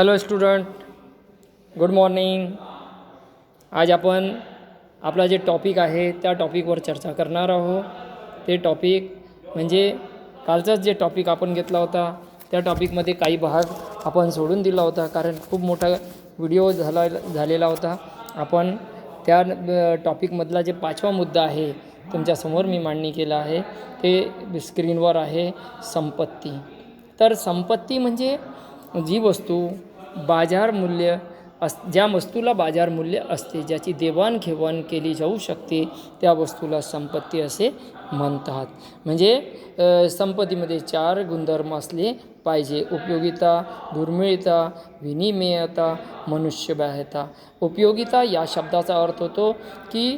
Hello student, good morning. आज आपण आपला जे टॉपिक आहे त्या टॉपिकवर चर्चा करणार आहोत. ते टॉपिक म्हणजे कालचाच जे टॉपिक आपण घेतला होता त्या टॉपिकमध्ये काही भाग आपण सोडून दिला होता, कारण खूप मोठा व्हिडिओ झालेला होता. आपण त्या टॉपिकमधला जे 5वा मुद्दा आहे तुमच्यासमोर मी मांडणी केला आहे, ते स्क्रीनवर आहे, संपत्ती. तर संपत्ती म्हणजे जी वस्तू बाजार मूल्य ज्या वस्तूला बाजार मूल्य असते, ज्याची देवाणघेवाण केली जाऊ शकते, त्या वस्तूला संपत्ती असे म्हणतात. म्हणजे संपत्तीमध्ये 4 गुणधर्म असले पाहिजे: उपयोगिता, दुर्मिळता, विनिमेयता, मनुष्यबाह्यता. उपयोगिता या शब्दाचा अर्थ होतो की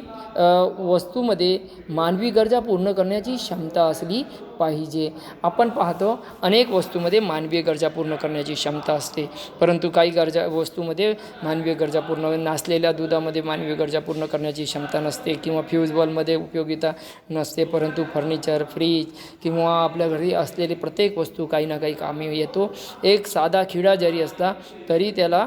वस्तूमध्ये मानवी गरजा पूर्ण करण्याची क्षमता असली पाहिजे. आपण पाहतो अनेक वस्तूमध्ये मानवीय गरजा पूर्ण करण्याची क्षमता असते, परंतु काही वस्तूमध्ये मानवीय गरजा पूर्ण नासलेल्या दुधामध्ये मानवीय गरजा पूर्ण करण्याची क्षमता नसते, किंवा फ्यूज बल्बमध्ये उपयोगिता नसते. परंतु फर्निचर, फ्रीज किंवा आपल्या घरी असलेली प्रत्येक वस्तू काही ना काही कामी येतो. एक साधा खिळा जरी असला तरी त्याला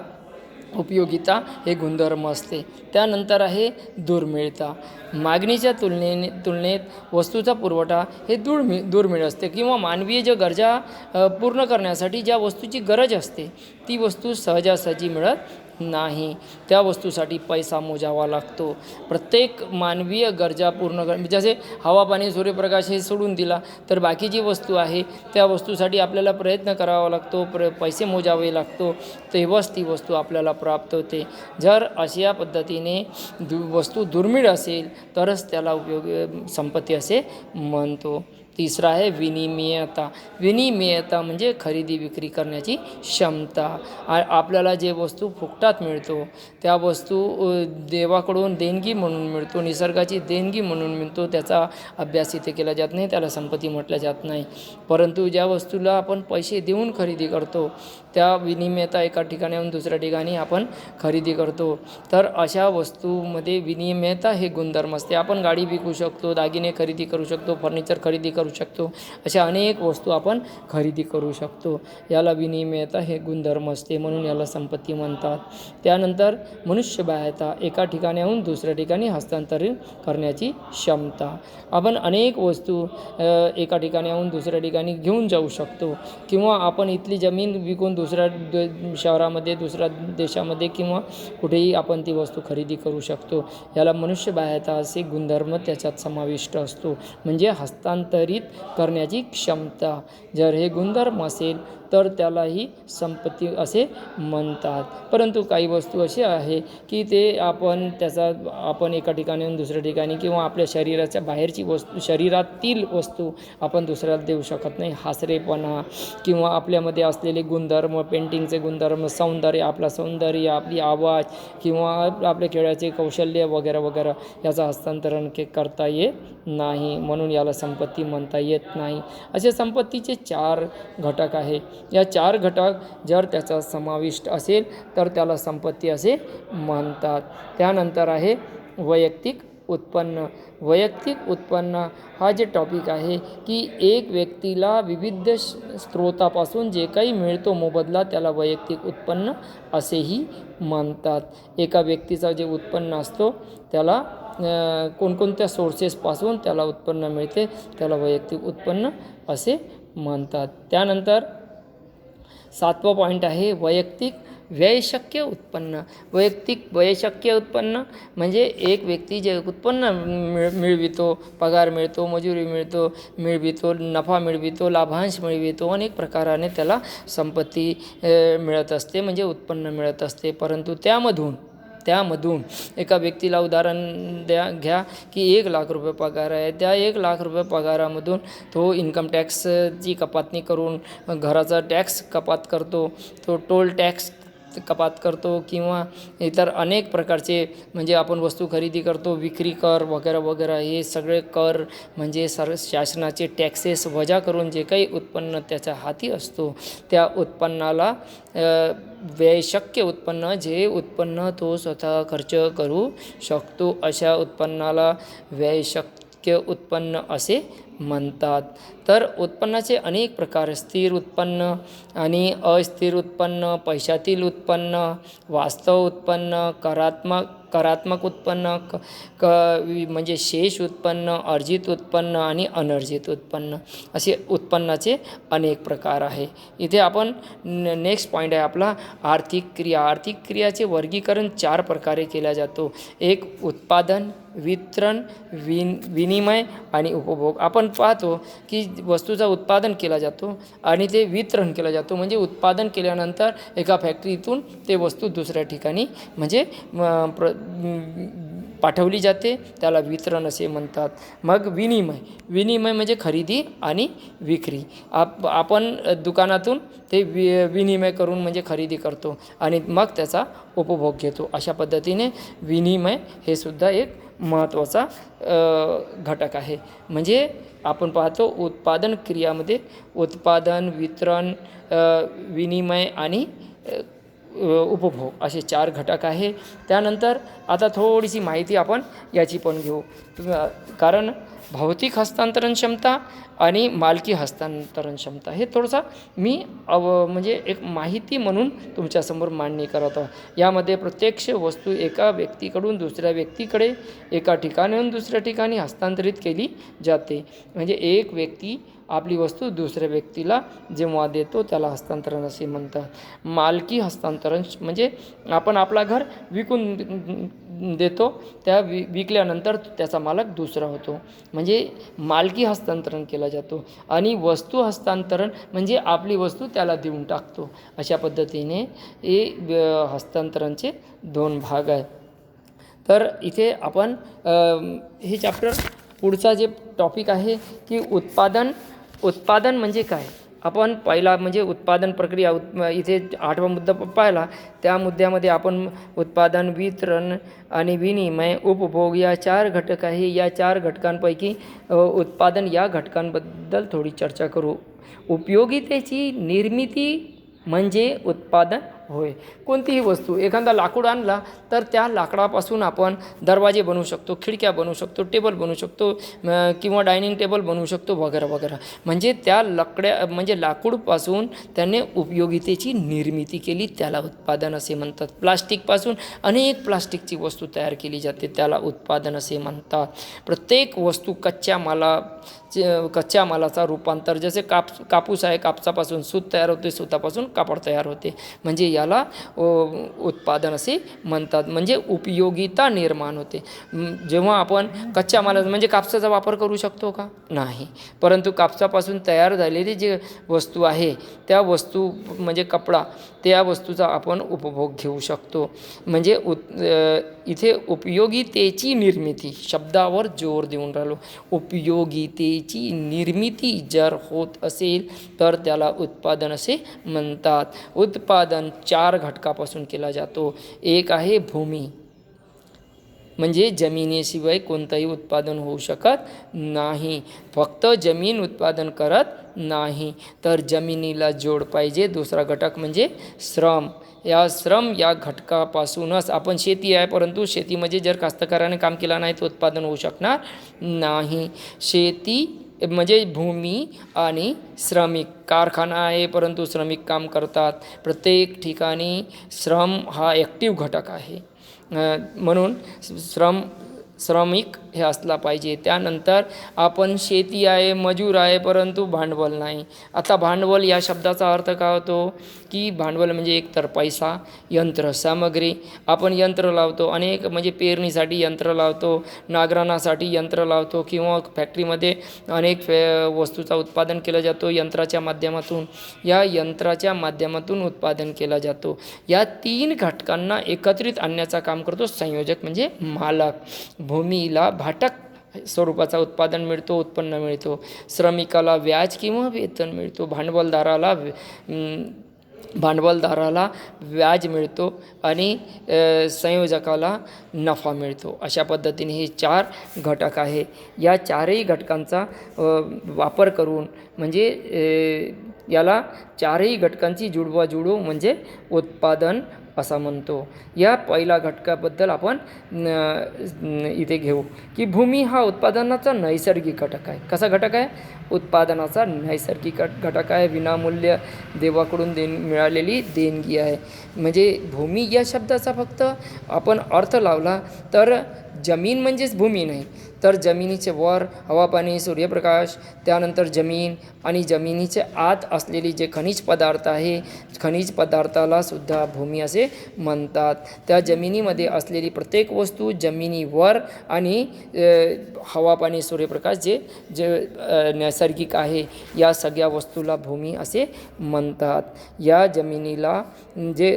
उपयोगिता हे गुणधर्म असते. त्यानंतर आहे दुर्मिळता. मागणीच्या तुलनेत वस्तूचा पुरवठा हे दुर्मिळ असते, किंवा मानवीय ज्या गरजा पूर्ण करण्यासाठी ज्या वस्तूची गरज असते ती वस्तू सहजासहजी मिळत नाही. त्या वस्तूसाठी पैसा मोजावा लागतो. प्रत्येक मानवीय गरजा पूर्ण जसे हवा, पाणी, सूर्यप्रकाश हे सोडून दिला तर बाकी जी वस्तू आहे त्या वस्तूसाठी आपल्याला प्रयत्न करावा लागतो, पैसे मोजावे लागतो, तेव्हाच ती वस्तू आपल्याला प्राप्त होते. जर अशा पद्धतीने वस्तू दुर्मिळ असेल तरच त्याला संपत्ती असे म्हणतो. तिसरा आहे विनिमेयता. विनिमेयता म्हणजे खरेदी विक्री करण्याची क्षमता. आपल्याला जे वस्तू फुकटात मिळतो, त्या वस्तू देवाकडून देणगी म्हणून मिळतो, निसर्गाची देणगी म्हणून मिळतो, त्याचा अभ्यास इथे केला जात नाही, त्याला संपत्ती म्हटलं जात नाही. परंतु ज्या वस्तूला आपण पैसे देऊन खरेदी करतो त्या विनिमेयता, एका ठिकाणाहून दुसऱ्या ठिकाणी आपण खरेदी करतो, तर अशा वस्तूमध्ये विनिमेयता हे गुणधर्म असते. आपण गाडी विकू शकतो, दागिने खरेदी करू शकतो, फर्निचर खरेदी करू शकतो, अशा अनेक वस्तू आपण खरेदी करू शकतो. याला विनिमेयता हे गुणधर्म असते, म्हणून याला संपत्ती म्हणतात. त्यानंतर मनुष्यबाह्यता, एका ठिकाणाहून दुसऱ्या ठिकाणी हस्तांतरित करण्याची क्षमता. आपण अनेक वस्तू एका ठिकाणाहून दुसऱ्या ठिकाणी घेऊन जाऊ शकतो, किंवा आपण इथली जमीन विकून दुसऱ्या शहरामध्ये, दुसऱ्या देशामध्ये किंवा कुठेही आपण ती वस्तू खरेदी करू शकतो. याला मनुष्यबाह्यता असे गुणधर्म त्याच्यात समाविष्ट असतो, म्हणजे हस्तांतरित करण्याची क्षमता. जर हे गुणधर्म असेल तर त्यालाही संपत्ती असे म्हणतात. परंतु काही वस्तू अशी आहे की ते आपण एका ठिकाणाहून दुसऱ्या ठिकाणी किंवा आपल्या शरीराच्या बाहेरची वस्तू, शरीरातील वस्तू आपण दुसऱ्याला देऊ शकत नाही. हासरेपणा किंवा आपल्यामध्ये असलेले गुणधर्म, पेंटिंगचे गुणधर्म, सौंदर्य, आपला सौंदर्य, आपली आवाज किंवा आपल्या खेळाचे कौशल्य वगैरे वगैरे याचं हस्तांतरण करता येत नाही, म्हणून याला संपत्ती म्हणता येत नाही. असे संपत्तीचे 4 घटक आहे. या 4 घटक जर त्याचा समाविष्ट असेल तर त्याला संपत्ती असे म्हणतात. त्यानंतर आहे वैयक्तिक उत्पन्न. वैयक्तिक उत्पन्न हा जे टॉपिक आहे की एक व्यक्तीला विविध स्रोतापासून जे काही मिळतो मोबदला, त्याला वैयक्तिक उत्पन्न असेही म्हणतात. एका व्यक्तीचा जे उत्पन्न असतो त्याला कोणकोणत्या सोर्सेसपासून त्याला उत्पन्न मिळते त्याला वैयक्तिक उत्पन्न असे म्हणतात. त्यानंतर 7वा पॉईंट आहे वैयक्तिक व्ययशक्य उत्पन्न. वैयक्तिक व्ययशक्य उत्पन्न म्हणजे एक व्यक्ती जे उत्पन्न मिळवितो, पगार मिळतो, मजुरी मिळवितो, नफा मिळवितो, लाभांश मिळवितो, अनेक प्रकाराने त्याला संपत्ती मिळत असते, म्हणजे उत्पन्न मिळत असते. परंतु त्यामधून एका व्यक्तीला उदाहरण घ्या की 1 लाख रुपये पगार आहे. त्या 1 लाख रुपये पगारामधून तो इन्कम टॅक्सची कपातणी करून घराचा टॅक्स कपात करतो, तो टोल टॅक्स कपात करतो, किंवा इतर अनेक प्रकारचे म्हणजे आपण वस्तू खरेदी करतो, विक्री कर वगैरे वगैरे, हे सगळे कर म्हणजे शासनाचे टॅक्सेस वजा करून जे काही उत्पन्न त्याच्या हाती असतो त्या उत्पन्नाला व्ययशक्य उत्पन्न, जे उत्पन्न तो स्वतः खर्च करू शकतो, अशा उत्पन्नाला व्ययशक्य उत्पन्न असे म्हणतात. तर उत्पन्नाचे अनेक प्रकार, स्थिर उत्पन्न आणि अस्थिर उत्पन्न, पैशातील उत्पन्न, वास्तव उत्पन्न, करात्मक उत्पन्न, म्हणजे शेष उत्पन्न, अर्जित उत्पन्न आणि अनर्जित उत्पन्न, असे उत्पन्नाचे अनेक प्रकार आहे. इथे आपण नेक्स्ट पॉईंट आहे आपला आर्थिक क्रिया. आर्थिक क्रियाचे वर्गीकरण 4 प्रकारे केला जातो. एक उत्पादन, वितरण, विनिमय आणि उपभोग. आपण पाहतो की वस्तूचा उत्पादन केला जातो आणि ते वितरण केलं जातो. म्हणजे उत्पादन केल्यानंतर एका फॅक्टरीतून ते वस्तू दुसऱ्या ठिकाणी म्हणजे पाठवली जाते, त्याला वितरण असे म्हणतात. मग विनिमय म्हणजे खरेदी आणि विक्री. आपण दुकानातून ते विनिमय करून म्हणजे खरेदी करतो आणि मग त्याचा उपभोग घेतो. अशा पद्धतीने विनिमय हे सुद्धा एक महत्त्वाचा घटक आहे. म्हणजे आपण पाहतो उत्पादन क्रियामध्ये उत्पादन, वितरण, विनिमय आणि उपभोग असे 4 घटक आहे. त्यानंतर आता थोडीशी माहिती आपण याची पण घेऊ, कारण भौतिक हस्तांतरण क्षमता आणि मालकी हस्तांतरण क्षमता हे थोडंसं मी म्हणजे एक माहिती म्हणून तुमच्यासमोर मांडणी करत आहोत. यामध्ये प्रत्यक्ष वस्तू एका व्यक्तीकडून दुसऱ्या व्यक्तीकडे, एका ठिकाणाहून दुसऱ्या ठिकाणी हस्तांतरित केली जाते. म्हणजे एक व्यक्ती आपली वस्तू दुसऱ्या व्यक्तीला जेव्हा देतो त्याला हस्तांतरण असे म्हणतात. मालकी हस्तांतरण म्हणजे आपण आपला घर विकून देतो, त्या विकल्यानंतर त्याचा मालक दुसरा होतो, म्हणजे मालकी हस्तांतरण केला जातो. आणि वस्तू हस्तांतरण म्हणजे आपली वस्तू त्याला देऊन टाकतो. अशा पद्धतीने हे हस्तांतरणचे 2 भाग आहेत. तर इथे आपण हे चॅप्टर पुढचा जे टॉपिक आहे की उत्पादन म्हणजे काय, आपण पहिला म्हणजे उत्पादन प्रक्रिया इथे 8वा मुद्दा पाहिला. त्या मुद्द्यामध्ये आपण उत्पादन, वितरण आणि विनिमय, उपभोग या 4 घटक आहे. या 4 घटकांपैकी उत्पादन या घटकांबद्दल थोडी चर्चा करू. उपयोगितेची निर्मिती म्हणजे उत्पादन होय. कोणतीही वस्तू, एखादा लाकूड आणला तर त्या लाकडापासून आपण दरवाजे बनवू शकतो, खिडक्या बनवू शकतो, टेबल बनवू शकतो किंवा डायनिंग टेबल बनवू शकतो वगैरे वगैरे. म्हणजे त्या म्हणजे लाकूडपासून त्याने उपयोगितेची निर्मिती केली, त्याला उत्पादन असे म्हणतात. प्लास्टिकपासून अनेक प्लास्टिकची वस्तू तयार केली जाते, त्याला उत्पादन असे म्हणतात. प्रत्येक वस्तू कच्च्या मालाचा रूपांतर, जसे कापूस आहे, कापसापासून सूत तयार होते, सुतापासून कापड तयार होते, म्हणजे याला उत्पादन असे म्हणतात. म्हणजे उपयोगिता निर्माण होते. जेव्हा आपण कच्च्या मालाचा म्हणजे कापसाचा वापर करू शकतो का? नाही. परंतु कापसापासून तयार झालेली जी वस्तू आहे त्या वस्तू म्हणजे कपडा, त्या वस्तूचा आपण उपभोग घेऊ शकतो. म्हणजे इथे उपयोगितेची निर्मिती शब्दावर जोर देऊन राहिलो. उपयोगितेची निर्मिती जर होत असेल तर त्याला उत्पादन असे म्हणतात. उत्पादन 4 घटकापासून केला जातो. एक आहे भूमी, म्हणजे जमिनीशिवाय कोणतंही उत्पादन होऊ शकत नाही. फक्त जमीन उत्पादन करत नाही, तर जमिनीला जोड पाहिजे. दुसरा घटक म्हणजे श्रम. श्रम या घटकापासूनच आपण शेती आहे, परंतु शेतीमध्ये जर कास्तकाराने काम केलं नाही तर उत्पादन होऊ शकणार नाही. शेती म्हणजे भूमी आणि श्रमिक. कारखाना आहे परंतु श्रमिक काम करतात. प्रत्येक ठिकाणी श्रम हा ॲक्टिव्ह घटक आहे, म्हणून श्रमिक हे असला पाहिजे. त्यानंतर आपण शेती आहे, मजूर आहे, परंतु भांडवल नाही. आता भांडवल या शब्दाचा अर्थ काय होतो की भांडवल म्हणजे एकतर पैसा, यंत्र सामग्री. आपण यंत्र लावतो, अनेक म्हणजे पेरणीसाठी यंत्र लावतो, नांगरणासाठी यंत्र लावतो, किंवा फॅक्टरीमध्ये अनेक वस्तूचा उत्पादन केलं जातो यंत्राच्या माध्यमातून. या यंत्राच्या माध्यमातून उत्पादन केला जातो. या 3 घटकांना एकत्रित आणण्याचं काम करतो संयोजक म्हणजे मालक. भूमीला भाटक स्वरूपाचा उत्पादन मिळतो, उत्पन्न मिळतो. श्रमिकाला व्याज किंवा वेतन मिळतो. भांडवलदाराला व्याज मिळतो आणि संयोजकाला नफा मिळतो. अशा पद्धतीने हे 4 घटक आहे. या 4ही घटकांचा वापर करून म्हणजे याला 4ही घटकांची जुळवाजुळव म्हणजे उत्पादन असा म्हणतो. या पहिल्या घटकाबद्दल आपण इथे घेऊ की भूमी हा उत्पादनाचा नैसर्गिक घटक आहे. कसा घटक आहे? उत्पादनाचा नैसर्गिक घटक आहे. विनामूल्य देवाकडून मिळालेली देणगी आहे. म्हणजे भूमी या शब्दाचा फक्त आपण अर्थ लावला तर जमीन म्हणजेच भूमी नाही, तर जमिनीचे वर हवा, पाणी, सूर्यप्रकाश, त्यानंतर जमीन आणि जमिनीचे आत असलेली जे खनिज पदार्थ आहे, खनिज पदार्थाला सुद्धा भूमी असे म्हणतात. त्या जमिनीमध्ये असलेली प्रत्येक वस्तू जमिनीवर आणि हवा, पाणी, सूर्यप्रकाश जे जे नैसर्गिक आहे या सगळ्या वस्तूला भूमी असे म्हणतात. या जमिनीला जे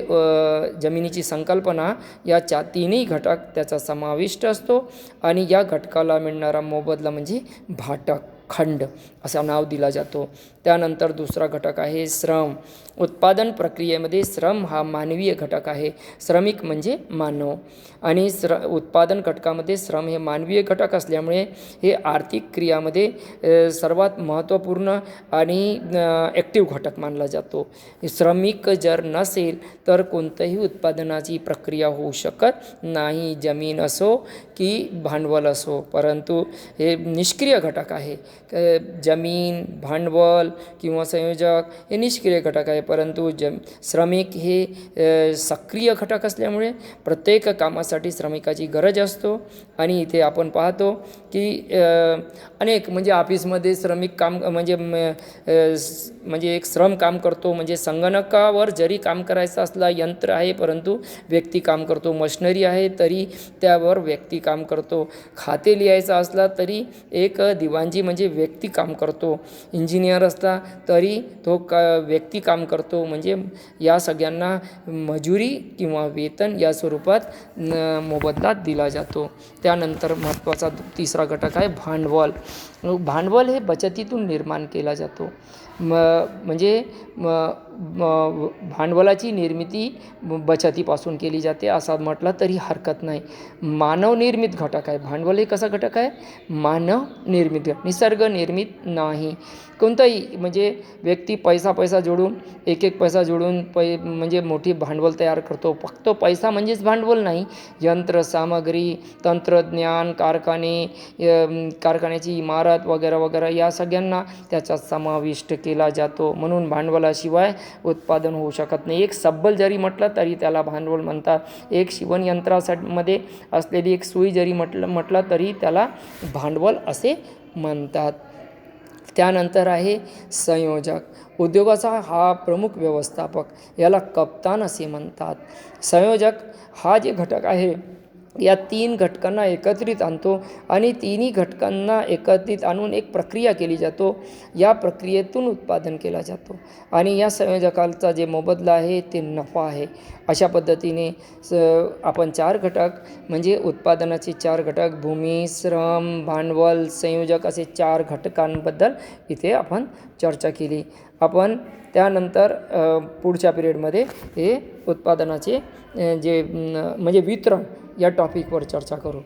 जमिनीची संकल्पना या तिन्ही घटक त्याचा समाविष्ट असतो आणि या घटकाला मिळणारा मोबदला म्हणजे भाटक, खंड असा नाव दिला जातो. त्यानंतर दुसरा घटक आहे श्रम. उत्पादन प्रक्रियेमध्ये श्रम हा मानवीय घटक आहे. श्रमिक म्हणजे मानव आणि उत्पादन घटकामध्ये श्रम हे मानवीय घटक असल्यामुळे हे आर्थिक क्रियामध्ये सर्वात महत्त्वपूर्ण आणि ॲक्टिव्ह घटक मानला जातो. श्रमिक जर नसेल तर कोणत्याही उत्पादनाची प्रक्रिया होऊ शकत नाही, जमीन असो की भांडवल असो. परंतु हे निष्क्रिय घटक आहे. जमीन, भांडवल किंवा संयोजक हे निष्क्रिय घटक आहे, परंतु श्रमिक हे सक्रिय घटक असल्यामुळे प्रत्येक कामासाठी श्रमिकाची गरज असतो. आणि इथे आपण पाहतो की अनेक म्हणजे ऑफिसमध्ये श्रमिक काम म्हणजे एक श्रम काम करतो. म्हणजे संगणकावर जरी काम करायचं असला यंत्र आहे, परंतु व्यक्ती काम करतो. मशिनरी आहे तरी त्यावर व्यक्ती काम करतो. खाते लिहायचं असला तरी एक दिवाणजी म्हणजे व्यक्ती काम करतो. इंजिनियर असला तरी तो व्यक्ती काम करतो. म्हणजे या सगळ्यांना मजुरी किंवा वेतन या स्वरूपात मोबदला दिला जातो. त्यानंतर महत्त्वाचा तिसरा घटक आहे भांडवल. भांडवल हे बचतीतून निर्माण केला जातो. म्हणजे भांडवलाची निर्मिती बचतीपासून केली जाते असं म्हटलं तरी हरकत नाही. मानवनिर्मित घटक आहे. भांडवल हे कसा घटक आहे? मानवनिर्मित, निसर्ग निर्मित नाही. कोणताही म्हणजे व्यक्ती पैसा जोडून एक पैसा जोडून म्हणजे मोठी भांडवल तयार करतो. फक्त पैसा म्हणजेच भांडवल नाही. यंत्र सामग्री, तंत्रज्ञान, कारखान्याची इमारत वगैरे वगैरे या सगळ्यांना त्याच्यात समाविष्ट केला जातो. म्हणून भांडवलाशिवाय उत्पादन होऊ शकत नाही. एक सब्बल जरी म्हटलं तरी त्याला भांडवल म्हणतात. एक शिवणयंत्रामध्ये असलेली एक सुई जरी म्हटलं तरी त्याला भांडवल असे म्हणतात. त्यानंतर आहे संयोजक. उद्योगाचा हा प्रमुख व्यवस्थापक, याला कप्तान असे म्हणतात. संयोजक हा जे घटक आहे या 3 घटकांना एकत्रित आणतो आणि तिन्ही घटकांना एकत्रित आणून एक प्रक्रिया केली जातो. या प्रक्रियेतून उत्पादन केला जातो आणि या संयोजकाचा जे मोबदला आहे ते नफा आहे. अशा पद्धतीने आपण 4 घटक म्हणजे उत्पादनाचे 4 घटक भूमी, श्रम, भांडवल, संयोजक असे 4 घटकांबद्दल इथे आपण चर्चा केली. आपण त्यानंतर पुढच्या पिरियडमध्ये हे उत्पादनाचे जे म्हणजे वितरण या टॉपिकवर चर्चा करू.